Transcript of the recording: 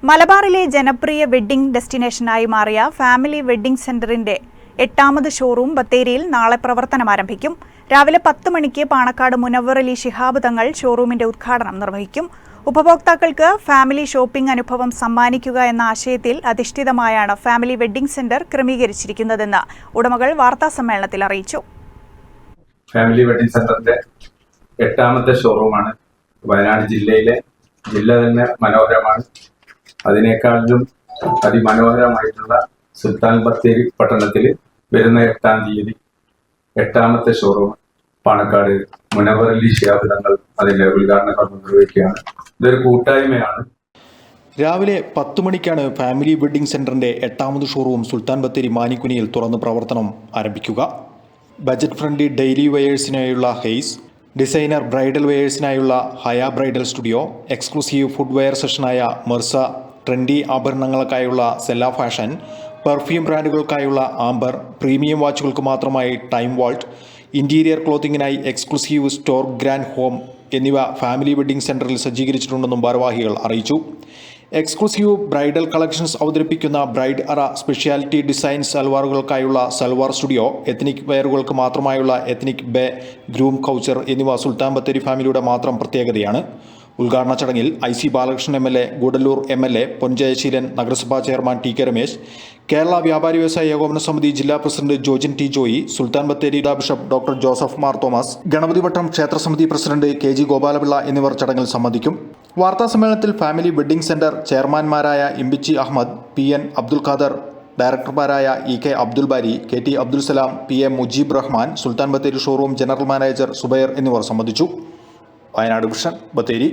മലബാറിലെ ജനപ്രിയ വെഡ്ഡിംഗ് ഡെസ്റ്റിനേഷനായി മാറിയ ഫാമിലി വെഡ്ഡിംഗ് സെന്ററിന്റെ 8ാമത് ഷോറൂം ബത്തേരിയിൽ നാളെ പ്രവർത്തനം ആരംഭിക്കും. രാവിലെ 10 മണിക്ക് പാണക്കാട് മുനവ്വർ അലി ശിഹാബ് തങ്ങൾ ഷോറൂമിന്റെ ഉദ്ഘാടനം നിർവഹിക്കും. ഉപഭോക്താക്കൾക്ക് ഫാമിലി ഷോപ്പിംഗ് അനുഭവം സമ്മാനിക്കുക എന്ന ആശയത്തിൽ അധിഷ്ഠിതമായാണ് ഫാമിലി വെഡ്ഡിംഗ് സെന്റർ ക്രമീകരിച്ചിരിക്കുന്നതെന്ന് ഉടമകൾ വാർത്താസമ്മേളനത്തിൽ അറിയിച്ചു. ഫാമിലി വെഡ്ഡിംഗ് സെന്ററിന്റെ 8ാമത്തെ ഷോറൂമാണ്. വയനാട് ജില്ല തന്നെ മനോഹരമാണ്. അതിനേക്കാളും അതിമനോഹരമായിട്ടുള്ള സുൽത്താൻ ബത്തേരി പട്ടണത്തിൽ വരുന്ന 8ാം തീയതി 8ാമത്തെ ഷോറൂം പാണക്കാട് മുനവ്വർ അലി ശിഹാബ് തങ്ങൾ അതിന്റെ ഉദ്ഘാടന കർമ്മം നിർവഹിക്കുകയാണ്. ഇതൊരു കൂട്ടായ്മയാണ്. രാവിലെ 10 മണിക്കാണ് ഫാമിലി വെഡ്ഡിംഗ് സെന്ററിന്റെ 8ാമത് ഷോറൂം സുൽത്താൻ ബത്തേരി മാനിക്കുനിയിൽ തുറന്ന് പ്രവർത്തനം ആരംഭിക്കുക. ബജറ്റ് ഫ്രണ്ട്ലി ഡെയിലി വെയേഴ്സിനായുള്ള ഹെയ്സ്, ഡിസൈനർ ബ്രൈഡൽ വെയേഴ്സിനായുള്ള ഹയ ബ്രൈഡൽ സ്റ്റുഡിയോ, എക്സ്ക്ലൂസീവ് ഫുഡ്വെയർ സെഷനായ മെർസ, ട്രെൻഡി ആഭരണങ്ങൾക്കായുള്ള സെല്ല ഫാഷൻ, പെർഫ്യൂം ബ്രാൻഡുകൾക്കായുള്ള ആംബർ, പ്രീമിയം വാച്ചുകൾക്ക് മാത്രമായി ടൈം വാൾട്ട്, ഇന്റീരിയർ ക്ലോത്തിങ്ങിനായി എക്സ്ക്ലൂസീവ് സ്റ്റോർ ഗ്രാൻഡ് ഹോം എന്നിവ ഫാമിലി വെഡ്ഡിംഗ് സെന്ററിൽ സജ്ജീകരിച്ചിട്ടുണ്ടെന്നും ഭാരവാഹികൾ അറിയിച്ചു. എക്സ്ക്ലൂസീവ് ബ്രൈഡൽ കളക്ഷൻസ് അവതരിപ്പിക്കുന്ന ബ്രൈഡ് അറ, സ്പെഷ്യാലിറ്റി ഡിസൈൻ സൽവാറുകൾക്കായുള്ള സൽവാർ സ്റ്റുഡിയോ, എത്നിക് വെയറുകൾക്ക് മാത്രമായുള്ള എത്നിക് ബേ, ഗ്രൂം കൗച്ചർ എന്നിവ സുൽത്താൻ ബത്തേരി ഫാമിലിയുടെ മാത്രം പ്രത്യേകതയാണ്. ഉദ്ഘാടന ചടങ്ങിൽ IC Balakrishnan MLA, Gudalur MLA, പൊൻജയശീലൻ, നഗരസഭാ ചെയർമാൻ TK രമേശ്, കേരള വ്യാപാരി വ്യവസായ ഏകോപന സമിതി ജില്ലാ president Jojin T Joy, Sultan Bathery bishop doctor Joseph Mar Thomas, Ganapathivattam ക്ഷേത്രസമിതി പ്രസിഡന്റ് KG ഗോപാലപിള്ള എന്നിവർ ചടങ്ങിൽ സംബന്ധിക്കും. വാർത്താസമ്മേളനത്തിൽ ഫാമിലി വെഡ്ഡിംഗ് സെന്റർ ചെയർമാൻമാരായ ഇമ്പിച്ചി അഹമ്മദ്, PN അബ്ദുൽ ഖാദർ, ഡയറക്ടർമാരായ EK Abdul Bari, KT Abdul Salam, PM Mujeeb Rahman, Sultan Bathery showroom general manager Zubair എന്നിവർ സംബന്ധിച്ചു. വയനാട് വിഷൻ, ബത്തേരി.